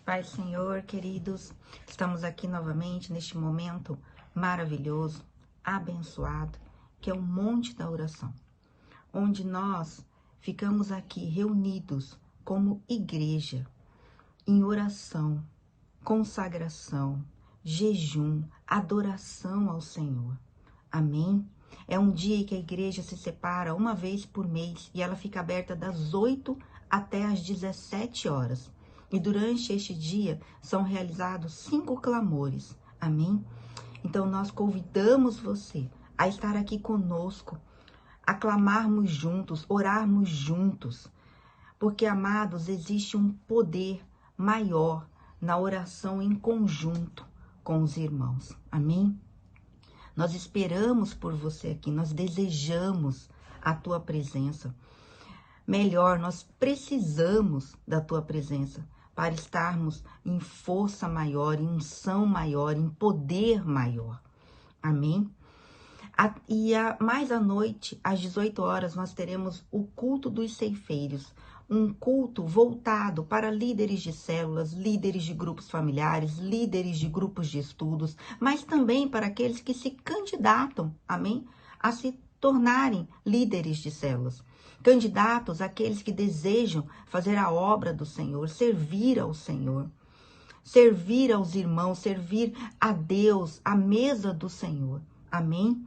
Paz, Senhor, queridos. Estamos aqui novamente neste momento maravilhoso, abençoado, que é o Monte da Oração, onde nós ficamos aqui reunidos como igreja, em oração, consagração, jejum, adoração ao Senhor. Amém? É um dia que a igreja se separa uma vez por mês e ela fica aberta das 8 até as 17 horas. E durante este dia são realizados 5 clamores. Amém? Então nós convidamos você a estar aqui conosco, a clamarmos juntos, orarmos juntos. Porque, amados, existe um poder maior na oração em conjunto com os irmãos. Amém? Nós esperamos por você aqui, nós desejamos a tua presença. Melhor, nós precisamos da tua presença para estarmos em força maior, em unção maior, em poder maior. Amém? Mais à noite, às 18 horas, nós teremos o culto dos ceifeiros, um culto voltado para líderes de células, líderes de grupos familiares, líderes de grupos de estudos, mas também para aqueles que se candidatam, amém, a se tornarem líderes de células. Candidatos àqueles que desejam fazer a obra do Senhor, servir ao Senhor, servir aos irmãos, servir a Deus, a mesa do Senhor. Amém?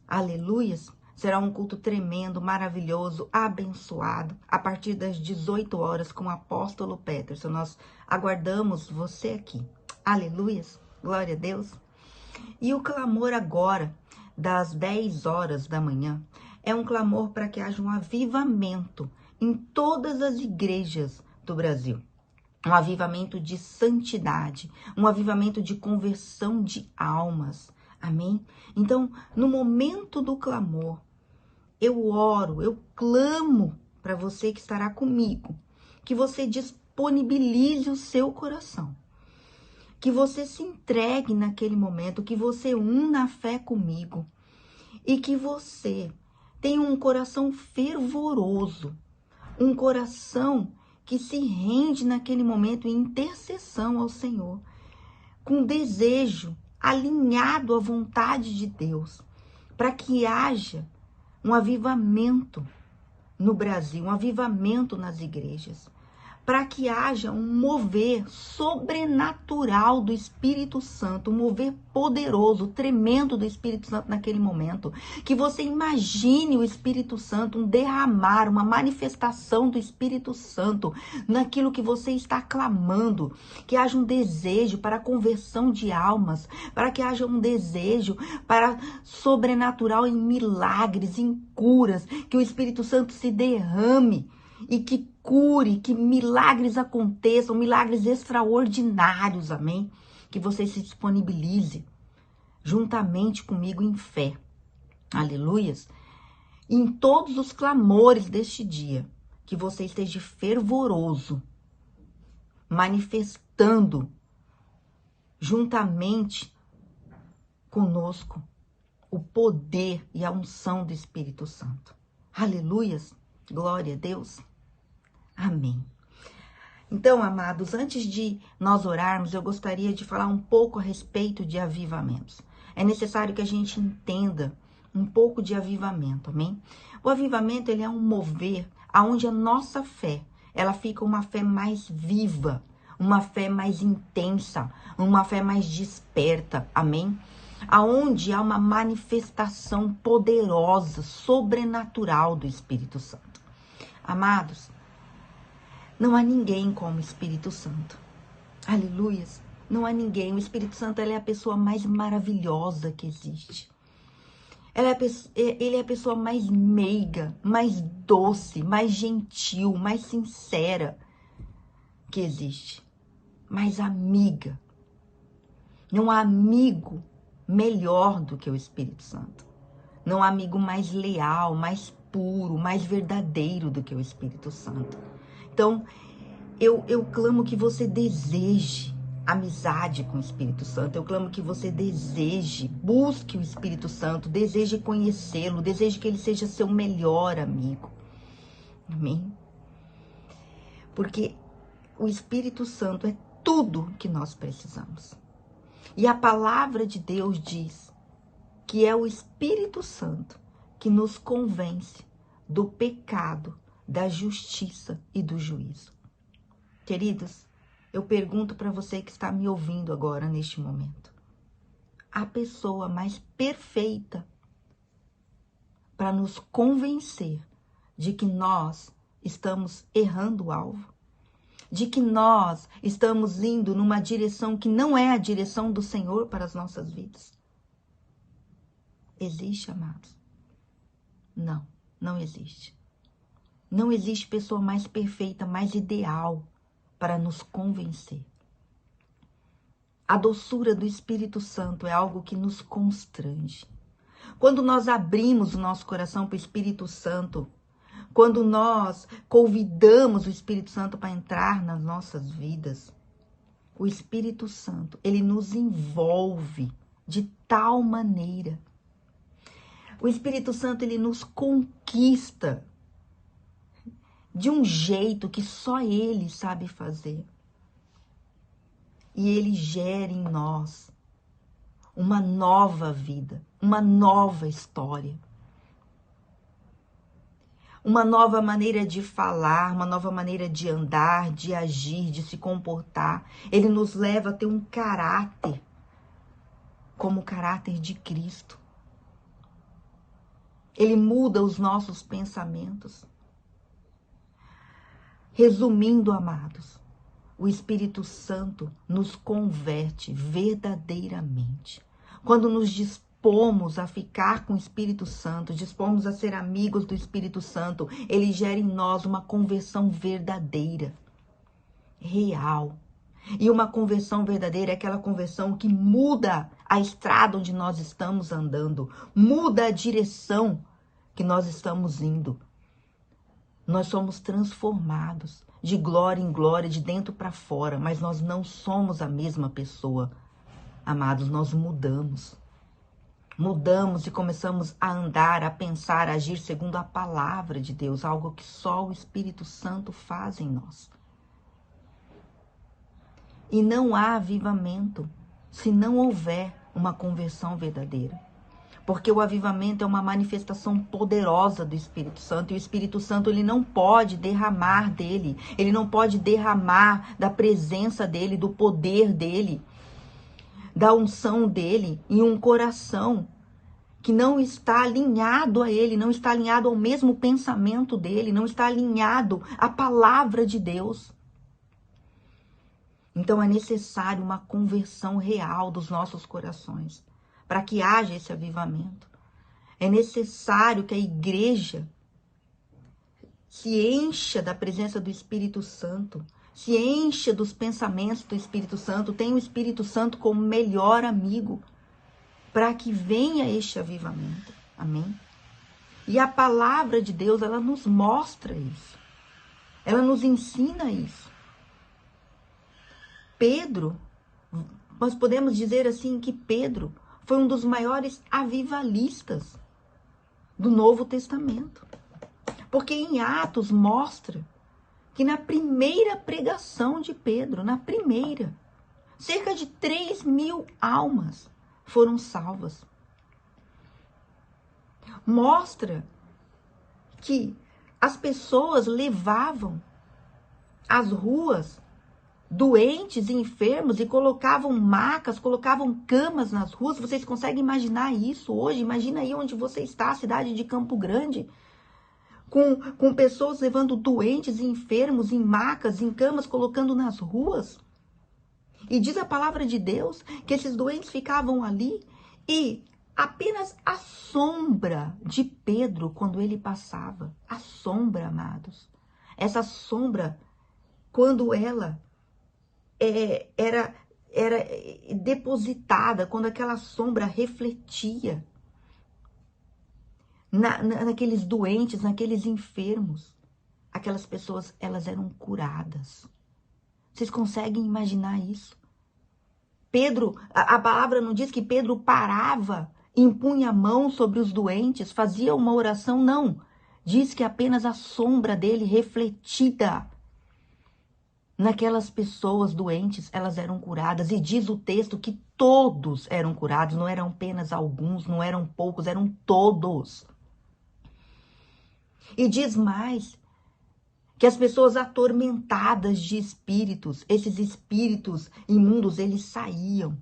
Aleluias! Será um culto tremendo, maravilhoso, abençoado, a partir das 18 horas com o apóstolo Peterson. Nós aguardamos você aqui. Aleluias! Glória a Deus! E o clamor agora, das 10 horas da manhã, é um clamor para que haja um avivamento em todas as igrejas do Brasil. Um avivamento de santidade, um avivamento de conversão de almas. Amém? Então, no momento do clamor, eu oro, eu clamo para você que estará comigo, que você disponibilize o seu coração, que você se entregue naquele momento, que você una a fé comigo e que você tenha um coração fervoroso, um coração que se rende naquele momento em intercessão ao Senhor, com desejo alinhado à vontade de Deus, para que haja um avivamento no Brasil, um avivamento nas igrejas, para que haja um mover sobrenatural do Espírito Santo, um mover poderoso, tremendo do Espírito Santo naquele momento. Que você imagine o Espírito Santo, um derramar, uma manifestação do Espírito Santo naquilo que você está clamando. Que haja um desejo para a conversão de almas, para que haja um desejo para sobrenatural em milagres, em curas, que o Espírito Santo se derrame e que cure, que milagres aconteçam, milagres extraordinários, amém? Que você se disponibilize juntamente comigo em fé, aleluias? Em todos os clamores deste dia, que você esteja fervoroso, manifestando juntamente conosco o poder e a unção do Espírito Santo. Aleluias! Glória a Deus. Amém. Então, amados, antes de nós orarmos, eu gostaria de falar um pouco a respeito de avivamentos. É necessário que a gente entenda um pouco de avivamento, amém? O avivamento, ele é um mover aonde a nossa fé, ela fica uma fé mais viva, uma fé mais intensa, uma fé mais desperta, amém? Aonde há uma manifestação poderosa, sobrenatural do Espírito Santo. Amados, não há ninguém como o Espírito Santo. Aleluias. Não há ninguém. O Espírito Santo, ele é a pessoa mais maravilhosa que existe. Ele é a pessoa mais meiga, mais doce, mais gentil, mais sincera que existe. Mais amiga. Não há amigo melhor do que o Espírito Santo. Não há amigo mais leal, mais puro, mais verdadeiro do que o Espírito Santo. Então, eu clamo que você deseje amizade com o Espírito Santo. Eu clamo que você deseje, busque o Espírito Santo, deseje conhecê-lo, deseje que ele seja seu melhor amigo. Amém? Porque O Espírito Santo é tudo que nós precisamos. E a palavra de Deus diz que é o Espírito Santo que nos convence do pecado, da justiça e do juízo. Queridos, eu pergunto para você que está me ouvindo agora, neste momento. A pessoa mais perfeita para nos convencer de que nós estamos errando o alvo, de que nós estamos indo numa direção que não é a direção do Senhor para as nossas vidas. Existe, amados? Não, não existe. Não existe pessoa mais perfeita, mais ideal para nos convencer. A doçura do Espírito Santo é algo que nos constrange. Quando nós abrimos o nosso coração para o Espírito Santo, quando nós convidamos o Espírito Santo para entrar nas nossas vidas, o Espírito Santo, ele nos envolve de tal maneira. O Espírito Santo, ele nos conquista de um jeito que só ele sabe fazer. E ele gera em nós uma nova vida, uma nova história. Uma nova maneira de falar, uma nova maneira de andar, de agir, de se comportar. Ele nos leva a ter um caráter, como o caráter de Cristo. Ele muda os nossos pensamentos. Resumindo, amados, o Espírito Santo nos converte verdadeiramente. Quando nos dispomos a ficar com o Espírito Santo, dispomos a ser amigos do Espírito Santo, ele gera em nós uma conversão verdadeira, real. E uma conversão verdadeira é aquela conversão que muda a estrada onde nós estamos andando, muda a direção que nós estamos indo. Nós somos transformados de glória em glória, de dentro para fora, mas nós não somos a mesma pessoa. Amados, nós mudamos. Mudamos e começamos a andar, a pensar, a agir segundo a palavra de Deus, algo que só o Espírito Santo faz em nós. E não há avivamento se não houver uma conversão verdadeira. Porque o avivamento é uma manifestação poderosa do Espírito Santo. E o Espírito Santo, ele não pode derramar dele. Ele não pode derramar da presença dele, do poder dele, da unção dele em um coração que não está alinhado a ele, não está alinhado ao mesmo pensamento dele, não está alinhado à palavra de Deus. Então é necessário uma conversão real dos nossos corações, para que haja esse avivamento. É necessário que a igreja se encha da presença do Espírito Santo, se encha dos pensamentos do Espírito Santo, tenha o Espírito Santo como melhor amigo, para que venha este avivamento. Amém? E a palavra de Deus, ela nos mostra isso. Ela nos ensina isso. Pedro, nós podemos dizer assim que Pedro foi um dos maiores avivalistas do Novo Testamento. Porque em Atos mostra que na primeira pregação de Pedro, na primeira, cerca de 3.000 almas foram salvas. Mostra que as pessoas levavam às ruas doentes e enfermos e colocavam macas, colocavam camas nas ruas. Vocês conseguem imaginar isso hoje? Imagina aí onde você está, a cidade de Campo Grande, com pessoas levando doentes e enfermos em macas, em camas, colocando nas ruas. E diz a palavra de Deus que esses doentes ficavam ali e apenas a sombra de Pedro, quando ele passava, a sombra, amados, essa sombra, quando ela era depositada, quando aquela sombra refletia naqueles doentes, naqueles enfermos, aquelas pessoas, elas eram curadas. Vocês conseguem imaginar isso? Pedro, a palavra não diz que Pedro parava, impunha a mão sobre os doentes, fazia uma oração, não. Diz que apenas a sombra dele refletida naquelas pessoas doentes, elas eram curadas. E diz o texto que todos eram curados, não eram apenas alguns, não eram poucos, eram todos. E diz mais, que as pessoas atormentadas de espíritos, esses espíritos imundos, eles saíam.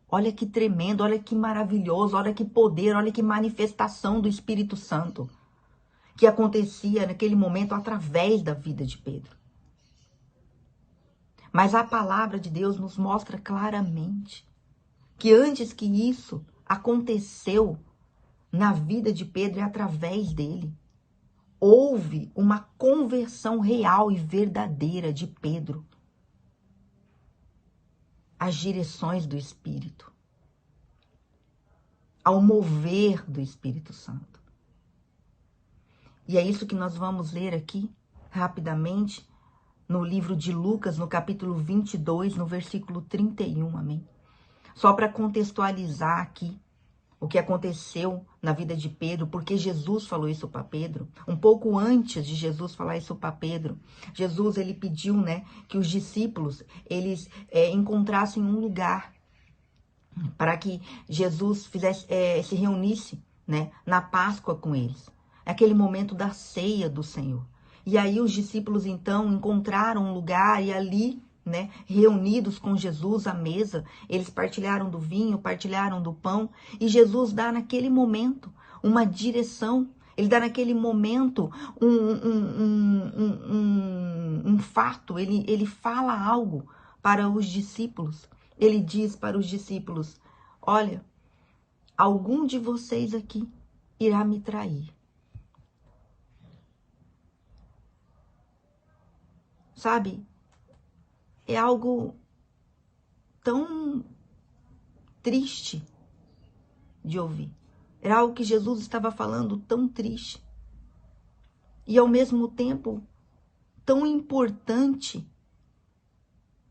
Olha que tremendo, olha que maravilhoso, olha que poder, olha que manifestação do Espírito Santo que acontecia naquele momento através da vida de Pedro. Mas a palavra de Deus nos mostra claramente que antes que isso aconteceu na vida de Pedro e através dele, houve uma conversão real e verdadeira de Pedro às direções do Espírito, ao mover do Espírito Santo. E é isso que nós vamos ler aqui, rapidamente, no livro de Lucas, no capítulo 22, no versículo 31, amém? Só para contextualizar aqui o que aconteceu na vida de Pedro, porque Jesus falou isso para Pedro. Um pouco antes de Jesus falar isso para Pedro, Jesus, ele pediu, né, que os discípulos, eles encontrassem um lugar para que Jesus se reunisse, né, na Páscoa com eles. Aquele momento da ceia do Senhor. E aí os discípulos, então, encontraram um lugar e ali, né, reunidos com Jesus à mesa, eles partilharam do vinho, partilharam do pão, e Jesus dá naquele momento uma direção, ele dá naquele momento um fato, ele fala algo para os discípulos. Ele diz para os discípulos, olha, algum de vocês aqui irá me trair. Sabe, é algo tão triste de ouvir. Era algo que Jesus estava falando tão triste. E ao mesmo tempo tão importante.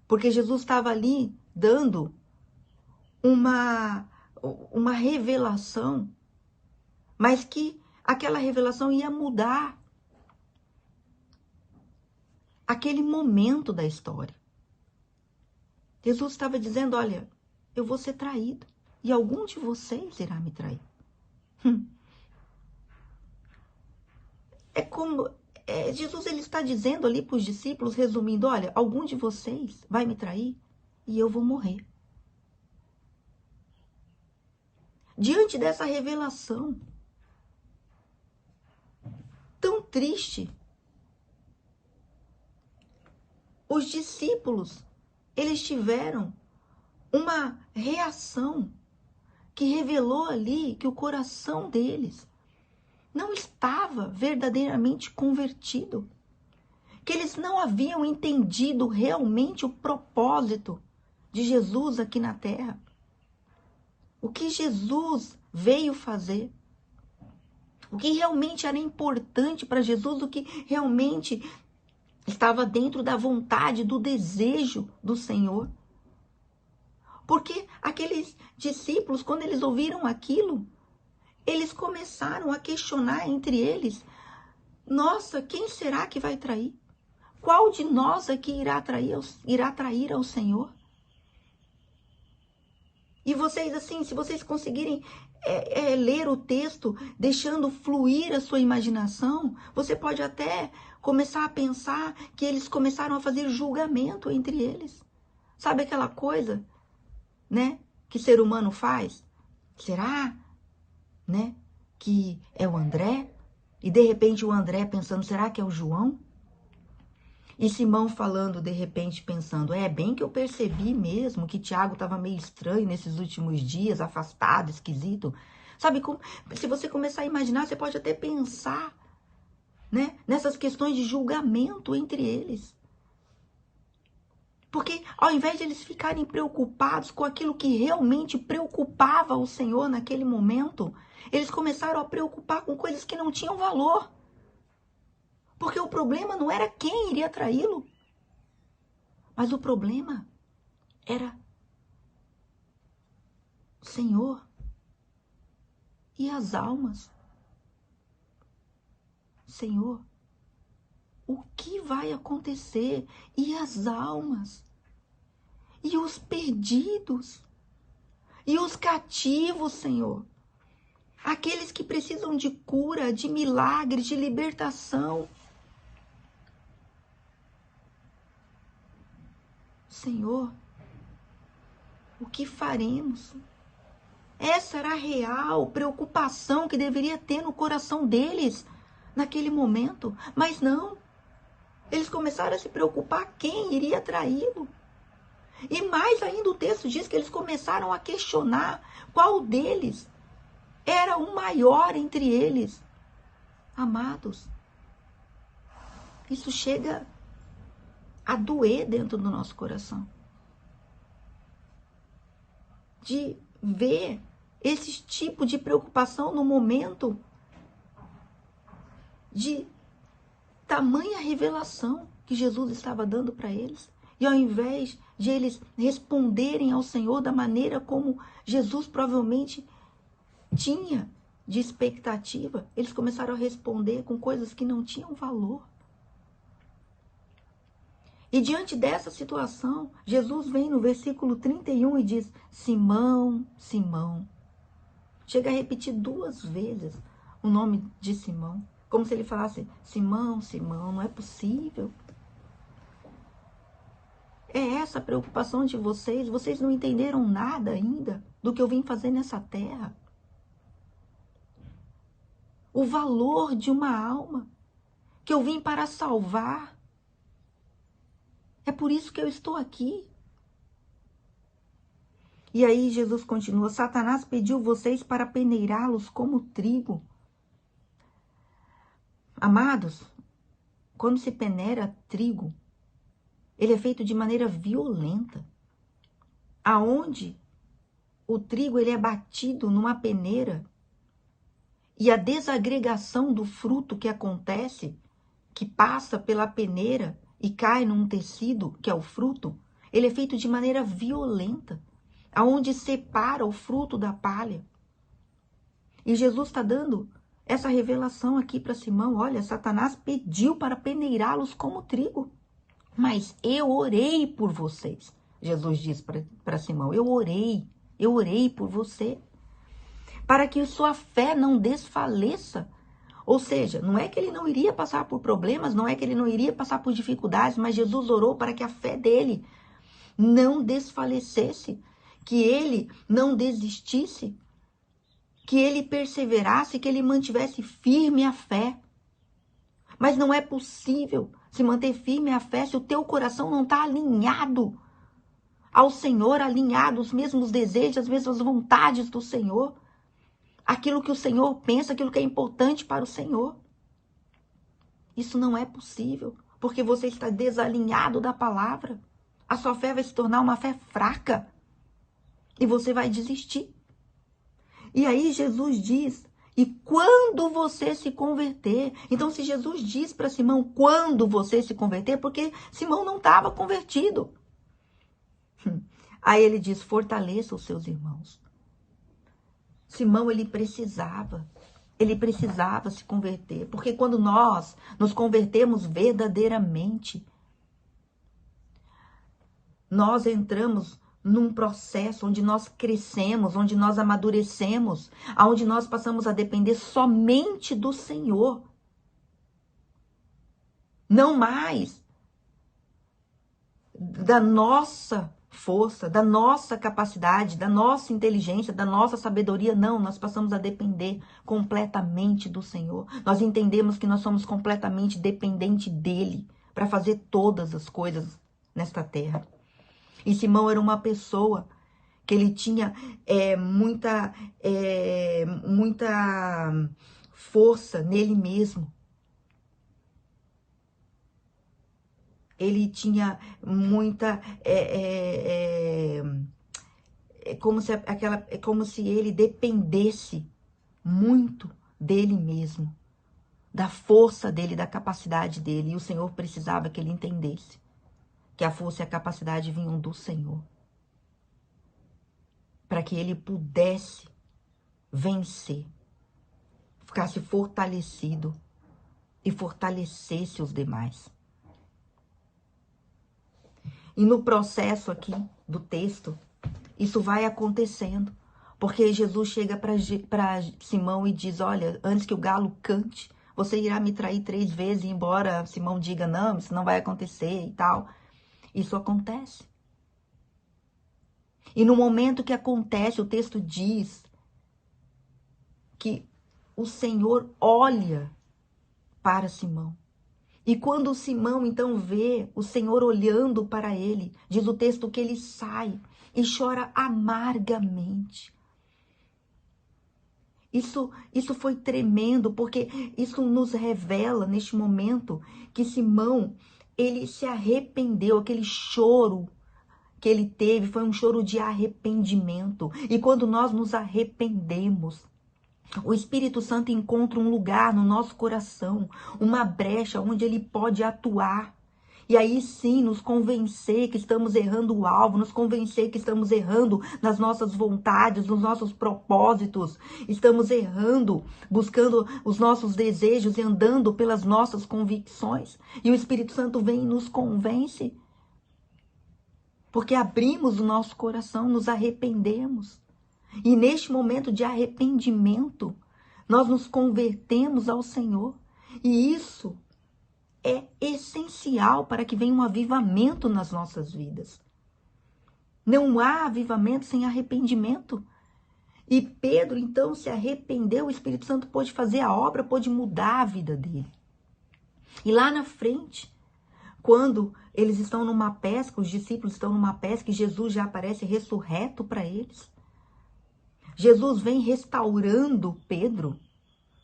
Porque Jesus estava ali dando uma revelação. Mas que aquela revelação ia mudar aquele momento da história. Jesus estava dizendo, olha, eu vou ser traído. E algum de vocês irá me trair. É como... Jesus ele está dizendo ali para os discípulos, resumindo, olha, algum de vocês vai me trair e eu vou morrer. Diante dessa revelação tão triste, os discípulos, eles tiveram uma reação que revelou ali que o coração deles não estava verdadeiramente convertido, que eles não haviam entendido realmente o propósito de Jesus aqui na terra, o que Jesus veio fazer, o que realmente era importante para Jesus, o que realmente estava dentro da vontade, do desejo do Senhor. Porque aqueles discípulos, quando eles ouviram aquilo, eles começaram a questionar entre eles, nossa, quem será que vai trair? Qual de nós aqui irá trair ao Senhor? E vocês, assim, se vocês conseguirem ler o texto, deixando fluir a sua imaginação, você pode até começar a pensar que eles começaram a fazer julgamento entre eles. Sabe aquela coisa, né, que ser humano faz? Será, né, que é o André? E de repente o André pensando, será que é o João? E Simão falando, de repente, pensando, é bem que eu percebi mesmo que Tiago estava meio estranho nesses últimos dias, afastado, esquisito. Sabe, como, se você começar a imaginar, você pode até pensar, né, nessas questões de julgamento entre eles. Porque ao invés de eles ficarem preocupados com aquilo que realmente preocupava o Senhor naquele momento, eles começaram a preocupar com coisas que não tinham valor. Porque o problema não era quem iria traí-lo, mas o problema era o Senhor e as almas. Senhor o que vai acontecer? E as almas? E os perdidos? E os cativos, Senhor? Aqueles que precisam de cura, de milagre, de libertação. Senhor, o que faremos? Essa era a real preocupação que deveria ter no coração deles naquele momento. Mas não. Eles começaram a se preocupar quem iria traí-lo. E mais ainda o texto diz que eles começaram a questionar qual deles era o maior entre eles. Amados, isso chega a doer dentro do nosso coração. De ver esse tipo de preocupação no momento de tamanha revelação que Jesus estava dando para eles. E ao invés de eles responderem ao Senhor da maneira como Jesus provavelmente tinha de expectativa, eles começaram a responder com coisas que não tinham valor. E diante dessa situação, Jesus vem no versículo 31 e diz: Simão, Simão. Chega a repetir 2 vezes o nome de Simão. Como se ele falasse: Simão, Simão, não é possível. É essa a preocupação de vocês. Vocês não entenderam nada ainda do que eu vim fazer nessa terra. O valor de uma alma que eu vim para salvar. É por isso que eu estou aqui. E aí Jesus continua: Satanás pediu vocês para peneirá-los como trigo. Amados, quando se peneira trigo, ele é feito de maneira violenta. Aonde o trigo ele é batido numa peneira e a desagregação do fruto que acontece, que passa pela peneira e cai num tecido, que é o fruto, ele é feito de maneira violenta, aonde separa o fruto da palha. E Jesus está dando essa revelação aqui para Simão: olha, Satanás pediu para peneirá-los como trigo, mas eu orei por vocês. Jesus diz para Simão: eu orei por você, para que sua fé não desfaleça. Ou seja, não é que ele não iria passar por problemas, não é que ele não iria passar por dificuldades, mas Jesus orou para que a fé dele não desfalecesse, que ele não desistisse, que ele perseverasse, que ele mantivesse firme a fé. Mas não é possível se manter firme a fé se o teu coração não está alinhado ao Senhor, alinhado aos mesmos desejos, às mesmas vontades do Senhor. Aquilo que o Senhor pensa, aquilo que é importante para o Senhor. Isso não é possível, porque você está desalinhado da palavra. A sua fé vai se tornar uma fé fraca e você vai desistir. E aí Jesus diz: e quando você se converter? Então, se Jesus diz para Simão quando você se converter, porque Simão não estava convertido. Aí ele diz: fortaleça os seus irmãos. Simão, ele precisava se converter, porque quando nós nos convertemos verdadeiramente, nós entramos num processo onde nós crescemos, onde nós amadurecemos, onde nós passamos a depender somente do Senhor. Não mais da nossa força, da nossa capacidade, da nossa inteligência, da nossa sabedoria. Não, nós passamos a depender completamente do Senhor. Nós entendemos que nós somos completamente dependentes dele para fazer todas as coisas nesta terra. E Simão era uma pessoa que ele tinha muita força nele mesmo. Ele tinha muita... como se ele dependesse muito dele mesmo, da força dele, da capacidade dele. E o Senhor precisava que ele entendesse que a força e a capacidade vinham do Senhor, para que ele pudesse vencer, ficasse fortalecido e fortalecesse os demais. E no processo aqui do texto, isso vai acontecendo. Porque Jesus chega para Simão e diz, olha, antes que o galo cante, você irá me trair 3 vezes, embora Simão diga, não, isso não vai acontecer e tal. Isso acontece. E no momento que acontece, o texto diz que o Senhor olha para Simão. E quando o Simão então vê o Senhor olhando para ele, diz o texto que ele sai e chora amargamente. Isso foi tremendo, porque isso nos revela neste momento que Simão, ele se arrependeu, aquele choro que ele teve foi um choro de arrependimento. E quando nós nos arrependemos, o Espírito Santo encontra um lugar no nosso coração, uma brecha onde ele pode atuar. E aí sim, nos convencer que estamos errando o alvo, nos convencer que estamos errando nas nossas vontades, nos nossos propósitos. Estamos errando, buscando os nossos desejos e andando pelas nossas convicções. E o Espírito Santo vem e nos convence. Porque abrimos o nosso coração, nos arrependemos. E neste momento de arrependimento, nós nos convertemos ao Senhor. E isso é essencial para que venha um avivamento nas nossas vidas. Não há avivamento sem arrependimento. E Pedro, então, se arrependeu, o Espírito Santo pôde fazer a obra, pôde mudar a vida dele. E lá na frente, quando eles estão numa pesca, os discípulos estão numa pesca e Jesus já aparece ressurreto para eles. Jesus vem restaurando Pedro,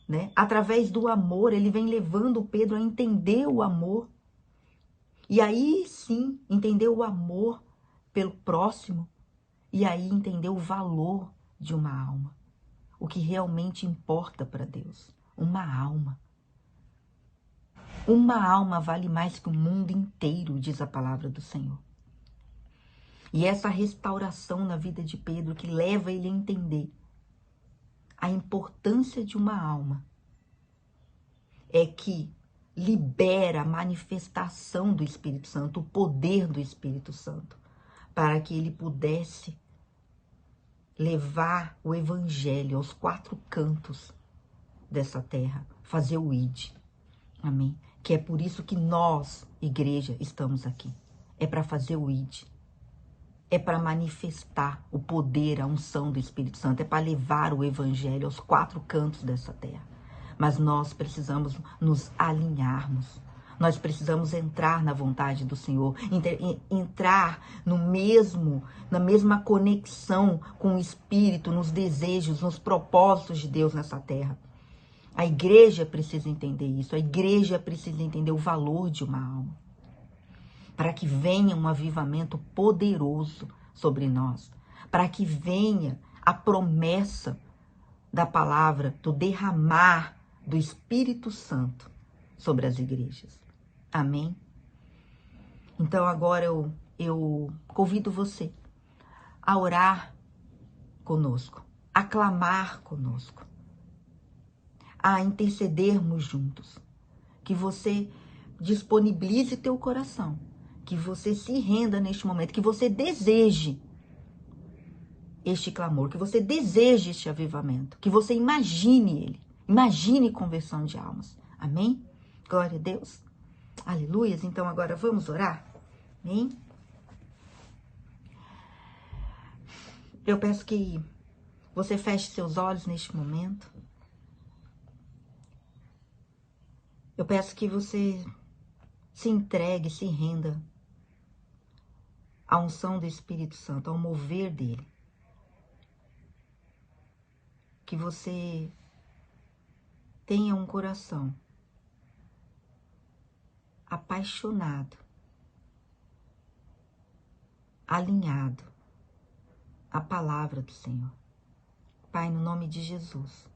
né? Através do amor, ele vem levando Pedro a entender o amor. E aí sim, entender o amor pelo próximo. E aí entender o valor de uma alma. O que realmente importa para Deus. Uma alma. Uma alma vale mais que o mundo inteiro, diz a palavra do Senhor. E essa restauração na vida de Pedro que leva ele a entender a importância de uma alma é que libera a manifestação do Espírito Santo, o poder do Espírito Santo, para que ele pudesse levar o Evangelho aos 4 cantos dessa terra, fazer o ID. Amém? Que é por isso que nós, igreja, estamos aqui. É para fazer o ID. É para manifestar o poder, a unção do Espírito Santo. É para levar o Evangelho aos 4 cantos dessa terra. Mas nós precisamos nos alinharmos. Nós precisamos entrar na vontade do Senhor. Entrar na mesma conexão com o Espírito, nos desejos, nos propósitos de Deus nessa terra. A igreja precisa entender isso. A igreja precisa entender o valor de uma alma. Para que venha um avivamento poderoso sobre nós. Para que venha a promessa da palavra, do derramar do Espírito Santo sobre as igrejas. Amém? Então agora eu convido você a orar conosco, a clamar conosco, a intercedermos juntos. Que você disponibilize teu coração, que você se renda neste momento, que você deseje este clamor, que você deseje este avivamento, que você imagine ele, imagine conversão de almas. Amém? Glória a Deus. Aleluias. Então agora vamos orar. Amém? Eu peço que você feche seus olhos neste momento. Eu peço que você se entregue, se renda à unção do Espírito Santo, ao mover dele. Que você tenha um coração apaixonado, alinhado à palavra do Senhor. Pai, no nome de Jesus,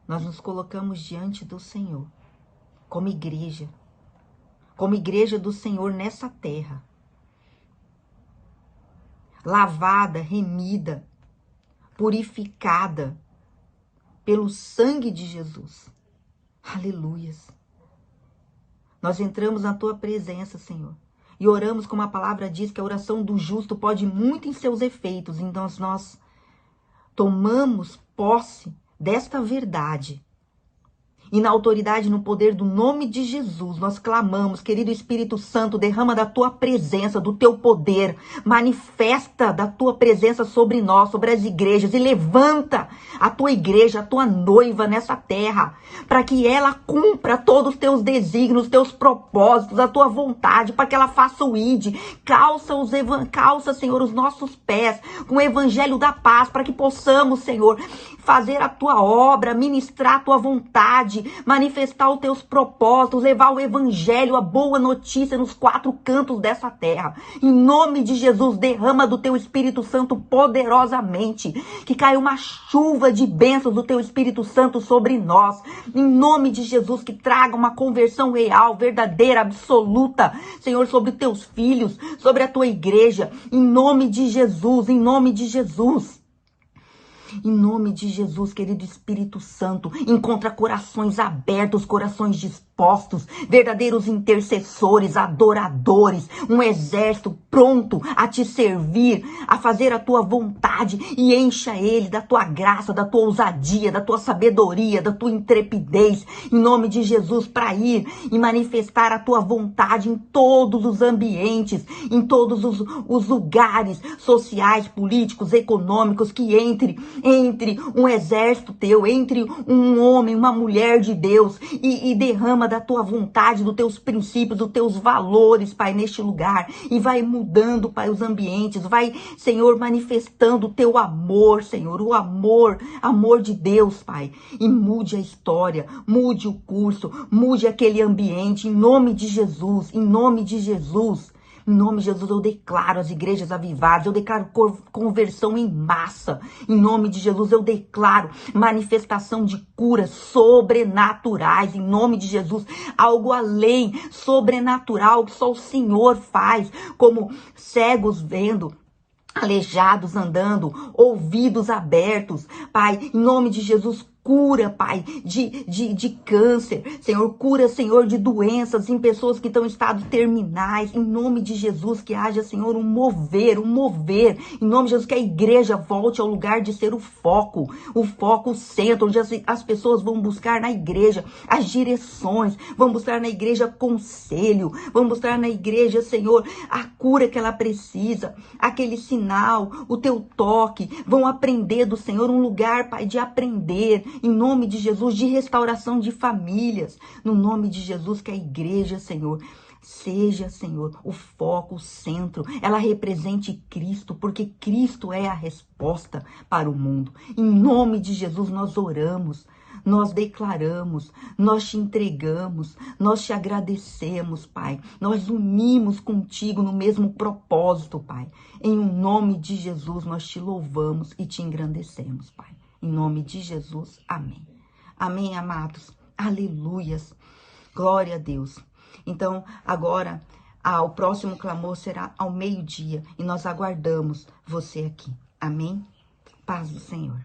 nós nos colocamos diante do Senhor, como igreja do Senhor nessa terra, lavada, remida, purificada pelo sangue de Jesus. Aleluias. Nós entramos na tua presença, Senhor. E oramos como a palavra diz que a oração do justo pode muito em seus efeitos. Então nós tomamos posse desta verdade. E na autoridade, no poder do nome de Jesus, nós clamamos, querido Espírito Santo, derrama da tua presença, do teu poder, manifesta da tua presença sobre nós, sobre as igrejas, e levanta a tua igreja, a tua noiva nessa terra, para que ela cumpra todos os teus desígnios, os teus propósitos, a tua vontade, para que ela faça o ID, calça, Senhor, os nossos pés com o evangelho da paz, para que possamos, Senhor, fazer a tua obra, ministrar a tua vontade, manifestar os teus propósitos, levar o evangelho, a boa notícia nos 4 cantos dessa terra. Em nome de Jesus, derrama do teu Espírito Santo poderosamente, que caia uma chuva de bênçãos do teu Espírito Santo sobre nós. Em nome de Jesus, que traga uma conversão real, verdadeira, absoluta, Senhor, sobre os teus filhos, sobre a tua igreja. Em nome de Jesus, em nome de Jesus. Em nome de Jesus, querido Espírito Santo, encontra corações abertos, corações dispostos, verdadeiros intercessores, adoradores, um exército pronto a te servir, a fazer a tua vontade, e encha ele da tua graça, da tua ousadia, da tua sabedoria, da tua intrepidez, em nome de Jesus, para ir e manifestar a tua vontade em todos os ambientes, em todos os lugares sociais, políticos, econômicos, que entre um exército teu, entre um homem, uma mulher de Deus, e derrama da tua vontade, dos teus princípios, dos teus valores, Pai, neste lugar, e vai mudando, Pai, os ambientes, vai, Senhor, manifestando o teu amor, Senhor, o amor de Deus, Pai, e mude a história, mude o curso, mude aquele ambiente, em nome de Jesus, em nome de Jesus. Em nome de Jesus, eu declaro as igrejas avivadas, eu declaro conversão em massa. Em nome de Jesus, eu declaro manifestação de curas sobrenaturais. Em nome de Jesus, algo além, sobrenatural, que só o Senhor faz, como cegos vendo, aleijados andando, ouvidos abertos. Pai, em nome de Jesus, cura, Pai, de câncer. Senhor, cura, Senhor, de doenças em pessoas que estão em estado terminais. Em nome de Jesus, que haja, Senhor, um mover. Em nome de Jesus, que a igreja volte ao lugar de ser o foco, o centro, onde as pessoas vão buscar na igreja as direções, vão buscar na igreja conselho, vão buscar na igreja, Senhor, a cura que ela precisa, aquele sinal, o teu toque, vão aprender do Senhor, um lugar, Pai, de aprender, em nome de Jesus, de restauração de famílias, no nome de Jesus, que a igreja, Senhor, seja, Senhor, o foco, o centro, ela represente Cristo, porque Cristo é a resposta para o mundo. Em nome de Jesus, nós oramos, nós declaramos, nós te entregamos, nós te agradecemos, Pai. Nós unimos contigo no mesmo propósito, Pai. Em nome de Jesus, nós te louvamos e te engrandecemos, Pai. Em nome de Jesus, amém. Amém, amados. Aleluias. Glória a Deus. Então, agora, o próximo clamor será ao meio-dia e nós aguardamos você aqui. Amém? Paz do Senhor.